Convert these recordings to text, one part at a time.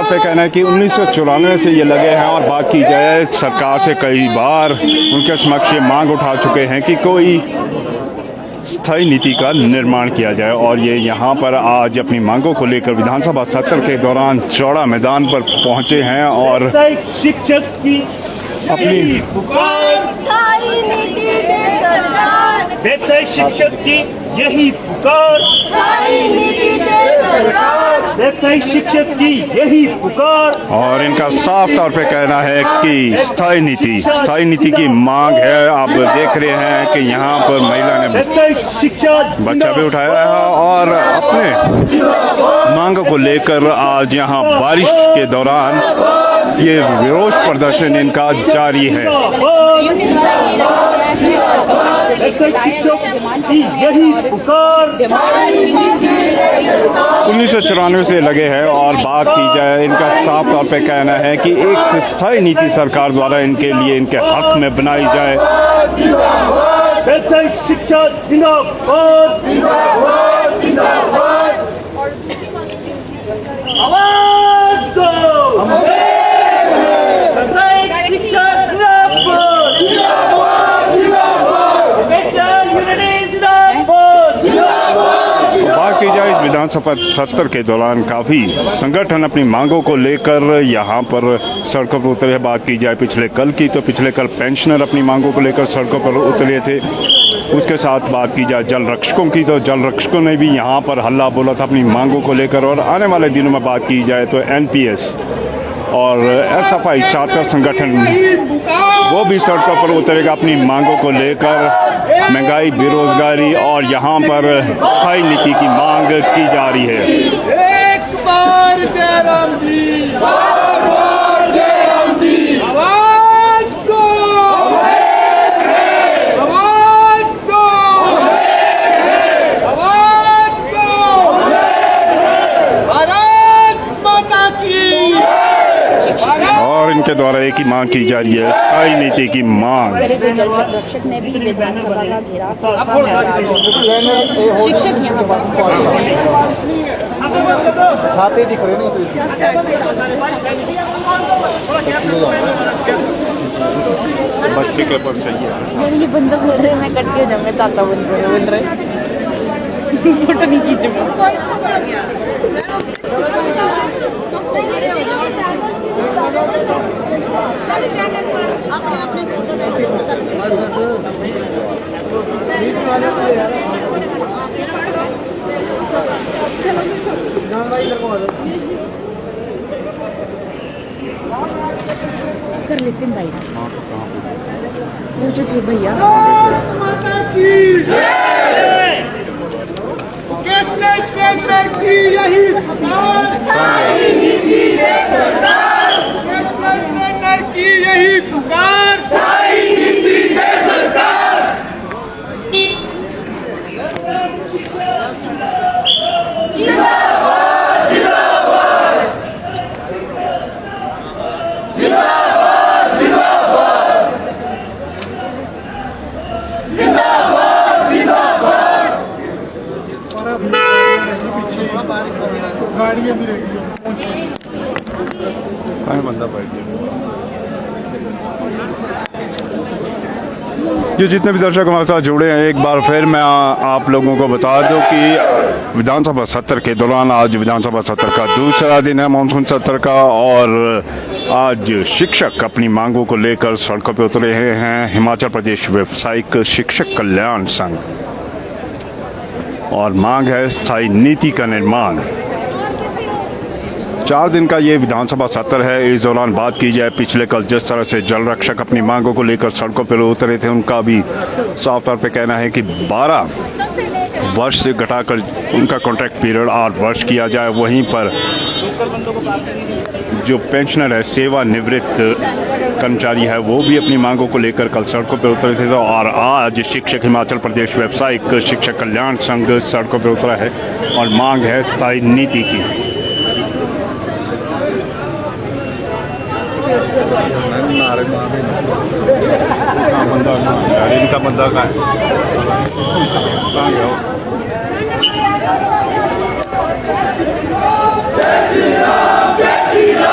पे कहना है कि 1994 से ये लगे हैं और बात की जाए सरकार से कई बार उनके समक्ष ये मांग उठा चुके हैं कि कोई स्थायी नीति का निर्माण किया जाए। और ये यहाँ पर आज अपनी मांगों को लेकर विधानसभा सत्र के दौरान चौड़ा मैदान पर पहुँचे हैं और शिक्षक की अपनी स्थायी नीति दे सरकार, व्यवसायिक शिक्षक की यही पुकार, स्थायी नीति दे सरकार, व्यवसायिक शिक्षक की यही पुकार। और इनका साफ तौर पे कहना है कि स्थायी नीति की मांग है। आप देख रहे हैं कि यहाँ पर महिला ने व्यवसायिक शिक्षा बच्चा भी उठाया है और अपने मांगों को लेकर आज यहाँ बारिश के दौरान ये विरोध प्रदर्शन इनका जारी है। व्यवसायिक शिक्षक की यही पुकार। 1994 से लगे हैं और बात की जाए इनका साफ तौर पे कहना है कि एक स्थायी नीति सरकार द्वारा इनके लिए इनके हक में बनाई जाए। व्यवसायिक शिक्षा जिंदाबाद, आवाज दो। व्यवसायिक शिक्षा जिंदाबाद, नेशनल यूनिटी जिंदाबाद। बात की जाए इस विधानसभा सत्र के दौरान काफ़ी संगठन अपनी मांगों को लेकर यहाँ पर सड़कों पर उतरे। बात की जाए पिछले कल की तो पिछले कल पेंशनर अपनी मांगों को लेकर सड़कों पर उतरे थे। उसके साथ बात की जाए जल रक्षकों की तो जल रक्षकों ने भी यहाँ पर हल्ला बोला था अपनी मांगों को लेकर। और आने वाले दिनों में बात की जाए तो एनपीएस और एसएफआई छात्र संगठन वो भी सड़कों पर उतरेगा अपनी मांगों को लेकर। महंगाई, बेरोजगारी और यहाँ पर स्थायी नीति की मांग की जा रही है। एक बार जय राम जी, बार जय राम जी। आवाज दो, आवाज दो, आवाज दो। भारत माता की। और इनके द्वारा एक ही मांग की जा रही है, स्थायी नीति की मांग। जो जल संरक्षक ने भी विधानसभा का घेराव शिक्षक यहाँ पर छाते दिख रहे नहीं तो बच्चे के पर चाहिए यार ये बंदा बोल रहे मैं कट के जाऊंगा चाहता बोल रहे फोटो नहीं खींचूंगा। कर लेते हैं भाई वो जो थे भैया। केंद्र की यही स्थायी नीति दे सरकार, केंद्र की यही पुकार। स्थायी नीति दे सरकार। जिंदाबाद, जिंदाबाद, जिंदाबाद, जिंदाबाद, जिंदाबाद, जिंदाबाद। गाड़ियाँ भी रही बंदा बैठ गया। जो जितने भी दर्शक हमारे साथ जुड़े हैं, एक बार फिर मैं आप लोगों को बता दूं कि विधानसभा सत्र के दौरान आज विधानसभा सत्र का दूसरा दिन है मानसून सत्र का। और आज शिक्षक अपनी मांगों को लेकर सड़कों पर उतरे हैं। हिमाचल प्रदेश व्यावसायिक शिक्षक कल्याण संघ और मांग है स्थायी नीति का निर्माण। 4 दिन का ये विधानसभा सत्र है। इस दौरान बात की जाए पिछले कल जिस तरह से जल रक्षक अपनी मांगों को लेकर सड़कों पर उतरे थे, उनका भी साफ तौर पे कहना है कि 12 वर्ष से घटाकर उनका कॉन्ट्रैक्ट पीरियड 8 वर्ष किया जाए। वहीं पर जो पेंशनर है, सेवानिवृत्त कर्मचारी है, वो भी अपनी मांगों को लेकर कल सड़कों पर उतरे थे। और आज शिक्षक हिमाचल प्रदेश व्यावसायिक शिक्षक कल्याण संघ सड़कों पर उतरा है और मांग है स्थायी नीति की। इनका बंदा कहाँ है? जय श्री राम, जय श्री राम।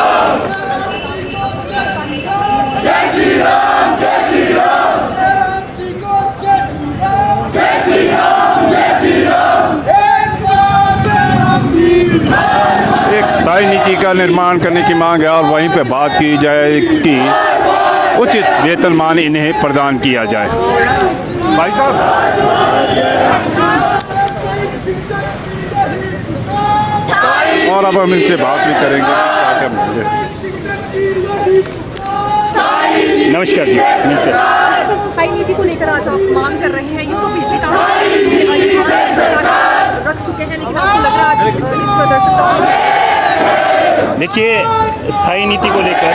नीति का निर्माण करने की मांग है और वहीं पे बात की जाए कि उचित वेतनमान इन्हें प्रदान किया जाए। भाई साहब, और अब हम इनसे बात भी करेंगे कि क्या क्या। नमस्कार जी, नमस्कार। स्थायी नीति को लेकर आज आप मांग कर रहे हैं, ये तो पिछले काम रख चुके हैं, लेकिन आपको लग रहा है आज इस प्रदर्शन? देखिए, स्थायी नीति को लेकर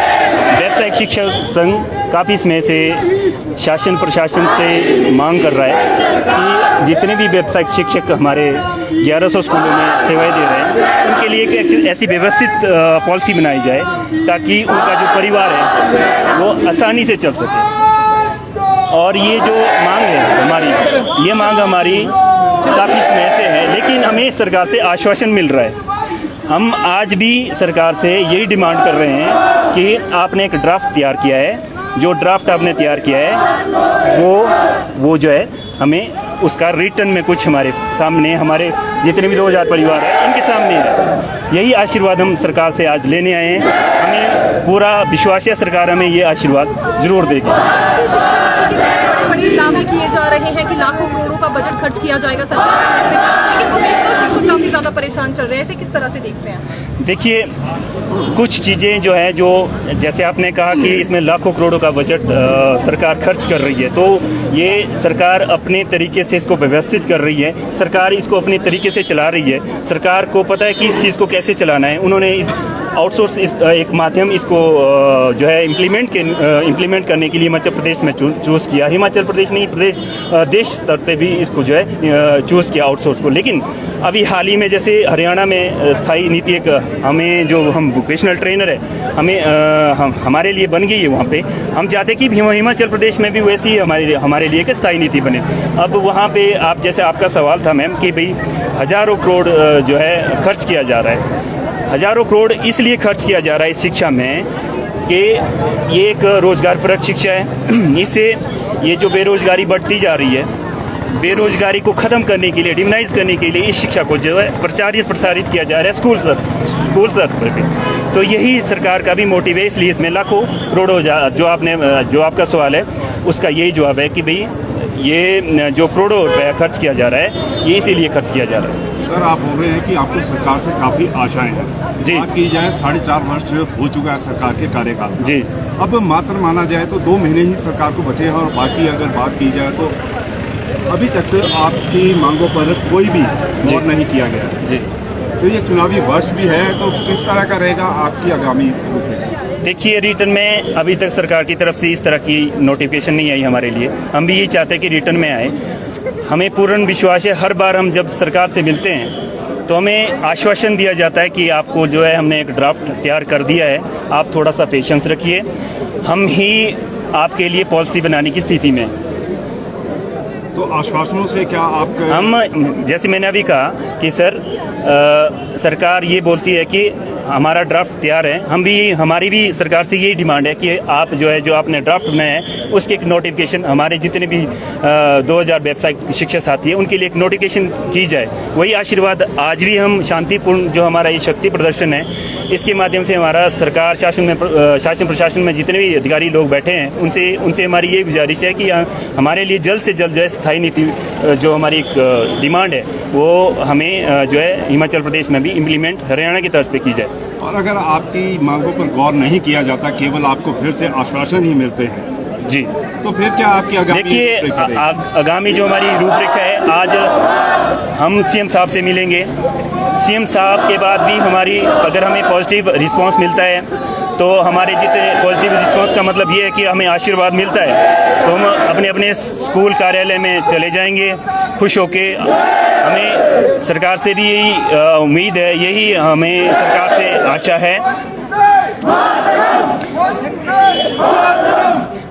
व्यावसायिक शिक्षक संघ काफ़ी समय से शासन प्रशासन से मांग कर रहा है कि जितने भी व्यावसायिक शिक्षक हमारे 1100 स्कूलों में सेवाएं दे रहे हैं उनके लिए एक ऐसी व्यवस्थित पॉलिसी बनाई जाए ताकि उनका जो परिवार है वो आसानी से चल सके। और ये जो मांग है हमारी, ये मांग हमारी काफ़ी समय से है, लेकिन हमें सरकार से आश्वासन मिल रहा है। हम आज भी सरकार से यही डिमांड कर रहे हैं कि आपने एक ड्राफ्ट तैयार किया है, जो ड्राफ्ट आपने तैयार किया है वो जो है हमें उसका रिटर्न में कुछ हमारे सामने, हमारे जितने भी 2000 परिवार हैं इनके सामने है। यही आशीर्वाद हम सरकार से आज लेने आए हैं। हमें पूरा विश्वास है सरकार हमें ये आशीर्वाद जरूर देगी। बड़े दावे किए जा रहे हैं कि लाखों करोड़ों का बजट खर्च किया जाएगा सरकार से, लेकिन वोकेशनल शिक्षक काफी ज्यादा परेशान चल रहे हैं, इसे किस तरह से देखते हैं? देखिए, कुछ चीज़ें जो है, जो जैसे आपने कहा कि इसमें लाखों करोड़ों का बजट सरकार खर्च कर रही है, तो ये सरकार अपने तरीके से इसको व्यवस्थित कर रही है, सरकार इसको अपने तरीके से चला रही है। सरकार को पता है कि इस चीज़ को कैसे चलाना है। उन्होंने इस आउटसोर्स एक माध्यम इसको जो है इम्प्लीमेंट करने के लिए हिमाचल प्रदेश में चूज़ किया। हिमाचल प्रदेश नहीं, देश स्तर पे भी इसको जो है चूज़ किया आउटसोर्स को। लेकिन अभी हाल ही में जैसे हरियाणा में स्थायी नीति एक हमें, जो हम वोकेशनल ट्रेनर है, हमें हमारे लिए बन गई है। वहाँ पे हम चाहते कि हिमाचल प्रदेश में भी वैसी हमारे लिए एक स्थायी नीति बने। अब वहाँ पे आप, जैसे आपका सवाल था मैम कि भाई हज़ारों करोड़ जो है खर्च किया जा रहा है। हज़ारों करोड़ इसलिए खर्च किया जा रहा है इस शिक्षा में कि ये एक रोज़गार परक शिक्षा है। इससे ये जो बेरोज़गारी बढ़ती जा रही है, बेरोज़गारी को ख़त्म करने के लिए, डिमोनाइज करने के लिए इस शिक्षा को जो है प्रसारित किया जा रहा है स्कूल स्तर पर भी। तो यही सरकार का भी मोटिव है, इसलिए इसमें लाखों करोड़ों जो आपका सवाल है उसका यही जवाब है कि भाई ये जो करोड़ों रुपया खर्च किया जा रहा है ये इसीलिए खर्च किया जा रहा है। सर, आप बोल रहे हैं कि आपको सरकार से काफ़ी आशाएं हैं। जी। बात की जाए 4.5 वर्ष हो चुका है सरकार के कार्यकाल। जी। अब मात्र माना जाए तो 2 महीने ही सरकार को बचे हैं और बाकी अगर बात की जाए तो अभी तक आपकी मांगों पर कोई भी गौर नहीं किया गया है। जी। तो ये चुनावी वर्ष भी है, तो किस तरह का रहेगा आपकी आगामी रूपरेखा? देखिए, रिटर्न में अभी तक सरकार की तरफ से इस तरह की नोटिफिकेशन नहीं आई हमारे लिए। हम भी ये चाहते हैं कि रिटर्न में आए। हमें पूर्ण विश्वास है, हर बार हम जब सरकार से मिलते हैं तो हमें आश्वासन दिया जाता है कि आपको जो है हमने एक ड्राफ्ट तैयार कर दिया है, आप थोड़ा सा पेशेंस रखिए, हम ही आपके लिए पॉलिसी बनाने की स्थिति में। तो आश्वासनों से क्या आप हम, जैसे मैंने अभी कहा कि सर सरकार ये बोलती है कि हमारा ड्राफ्ट तैयार है, हमारी भी सरकार से यही डिमांड है कि आप जो है, जो आपने ड्राफ्ट बनाया है उसके एक नोटिफिकेशन हमारे जितने भी 2000 व्यावसायिक शिक्षक साथी हैं उनके लिए एक नोटिफिकेशन की जाए। वही आशीर्वाद आज भी हम शांतिपूर्ण, जो हमारा ये शक्ति प्रदर्शन है, इसके माध्यम से हमारा सरकार शासन प्रशासन में जितने भी अधिकारी लोग बैठे हैं उनसे हमारी ये गुजारिश है कि हमारे लिए जल्द से जल्द जो है स्थायी नीति जो हमारी एक डिमांड है वो हमें जो है हिमाचल प्रदेश में भी इम्प्लीमेंट हरियाणा की तरफ पे की जाए। और अगर आपकी मांगों पर गौर नहीं किया जाता, केवल आपको फिर से आश्वासन ही मिलते हैं जी, तो फिर क्या आपकी आगामी देखिए रूपरेखा रहेगी? आगामी जो हमारी रूपरेखा है, आज हम सीएम साहब से मिलेंगे। सीएम साहब के बाद भी अगर हमें पॉजिटिव रिस्पांस मिलता है तो हमारे जितने पॉजिटिव रिस्पांस का मतलब ये है कि हमें आशीर्वाद मिलता है, तो हम अपने अपने स्कूल कार्यालय में चले जाएंगे खुश होके। हमें सरकार से भी यही उम्मीद है, यही हमें सरकार से आशा है।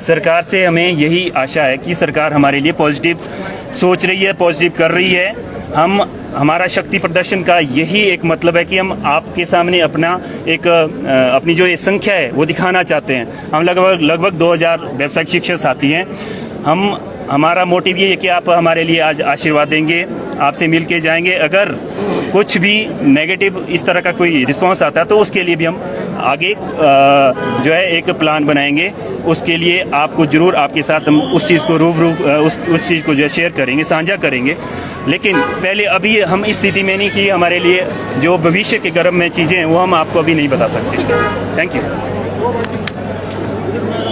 सरकार से हमें यही आशा है कि सरकार हमारे लिए पॉजिटिव सोच रही है, पॉजिटिव कर रही है। हमारा शक्ति प्रदर्शन का यही एक मतलब है कि हम आपके सामने अपनी जो ये संख्या है वो दिखाना चाहते हैं। हम लगभग 2000 व्यावसायिक शिक्षक साथी हैं। हम हमारा मोटिव ये है कि आप हमारे लिए आज आशीर्वाद देंगे, आपसे मिल के जाएंगे। अगर कुछ भी नेगेटिव इस तरह का कोई रिस्पांस आता है तो उसके लिए भी हम आगे जो है एक प्लान बनाएंगे। उसके लिए आपको ज़रूर आपके साथ हम उस चीज़ को उस चीज़ को जो है शेयर करेंगे, साझा करेंगे। लेकिन पहले अभी हम इस स्थिति में नहीं कि हमारे लिए जो भविष्य के गर्भ में चीज़ें हैं वो हम आपको अभी नहीं बता सकते। Thank you.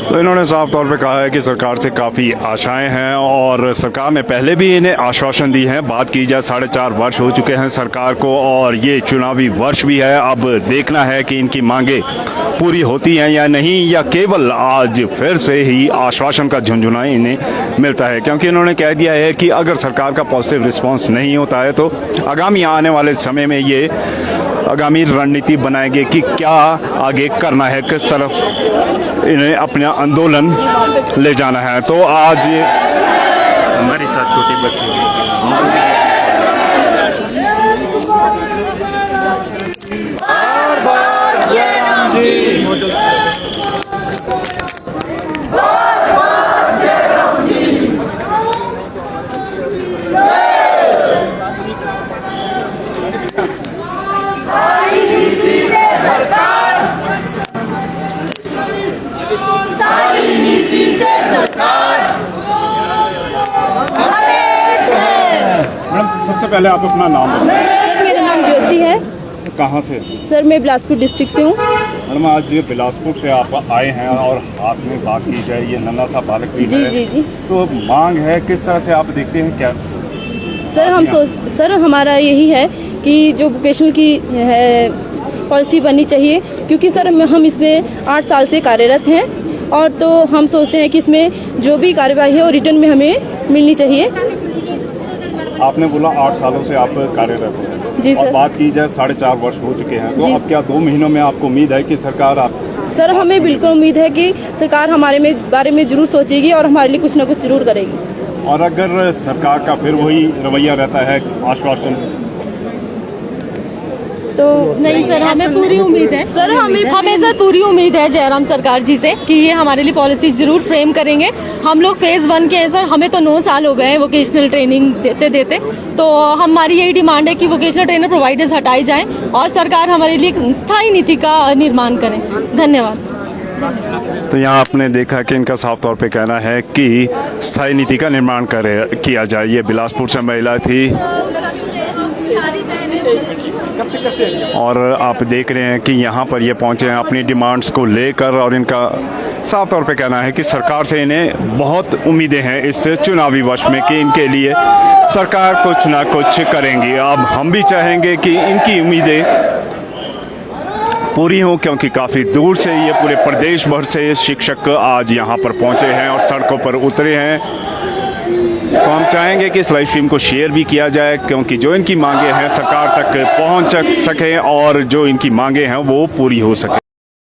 तो इन्होंने साफ तौर पे कहा है कि सरकार से काफ़ी आशाएं हैं और सरकार ने पहले भी इन्हें आश्वासन दी हैं। बात की जाए 4.5 वर्ष हो चुके हैं सरकार को और ये चुनावी वर्ष भी है। अब देखना है कि इनकी मांगे पूरी होती हैं या नहीं, या केवल आज फिर से ही आश्वासन का झुंझुना इन्हें मिलता है। क्योंकि इन्होंने कह दिया है कि अगर सरकार का पॉजिटिव रिस्पॉन्स नहीं होता है तो आगामी आने वाले समय में ये आगामी रणनीति बनाएंगे कि क्या आगे करना है, किस तरफ इन्हें अपना आंदोलन ले जाना है। तो आज हमारे साथ छोटे बच्चे सारी नीति दे सरकार मैडम सबसे पहले आप अपना नाम बताएं। सर मेरा नाम ज्योति है। कहाँ से? सर मैं बिलासपुर डिस्ट्रिक्ट से हूँ। मैडम आज ये बिलासपुर से आप आए हैं और हाथ में बात की जाए ये नन्हा सा बालक भी जी है। जी जी। तो मांग है, किस तरह से आप देखते हैं क्या? सर हमारा यही है कि जो वोकेशनल की है पॉलिसी बननी चाहिए, क्योंकि सर हम इसमें 8 साल से कार्यरत हैं और तो हम सोचते हैं कि इसमें जो भी कार्यवाही है वो रिटर्न में हमें मिलनी चाहिए। आपने बोला 8 सालों से आप कार्यरत हैं जी और सर। बात की जाए 4.5 वर्ष हो चुके हैं, तो जी। अब क्या 2 महीनों में आपको उम्मीद है कि सरकार आप? सर हमें बिल्कुल उम्मीद है कि सरकार हमारे बारे में जरूर सोचेगी और हमारे लिए कुछ ना कुछ जरूर करेगी। और अगर सरकार का फिर वही रवैया रहता है आश्वासन, तो नहीं सर, हमें पूरी उम्मीद है सर हमें सर पूरी उम्मीद है जयराम सरकार जी से कि ये हमारे लिए पॉलिसी जरूर फ्रेम करेंगे। हम लोग फेज 1 के हैं सर, हमें तो 9 साल हो गए हैं वोकेशनल ट्रेनिंग देते देते। तो हमारी यही डिमांड है कि वोकेशनल ट्रेनर प्रोवाइडर्स हटाए जाएं और सरकार हमारे लिए स्थायी नीति का निर्माण करें। धन्यवाद। तो यहाँ आपने देखा कि इनका साफ तौर पे कहना है कि स्थायी नीति का निर्माण किया जाए। ये बिलासपुर से महिला थी और आप देख रहे हैं कि यहाँ पर ये पहुँचे हैं अपनी डिमांड्स को लेकर और इनका साफ तौर पे कहना है कि सरकार से इन्हें बहुत उम्मीदें हैं इस चुनावी वर्ष में कि इनके लिए सरकार कुछ ना कुछ करेंगी। अब हम भी चाहेंगे कि इनकी उम्मीदें पूरी हों, क्योंकि काफ़ी दूर से ये पूरे प्रदेश भर से शिक्षक आज यहाँ पर पहुँचे हैं और सड़कों पर उतरे हैं। तो हम चाहेंगे कि इस लाइव स्ट्रीम को शेयर भी किया जाए, क्योंकि जो इनकी मांगे हैं सरकार तक पहुँच सकें और जो इनकी मांगे हैं वो पूरी हो सके।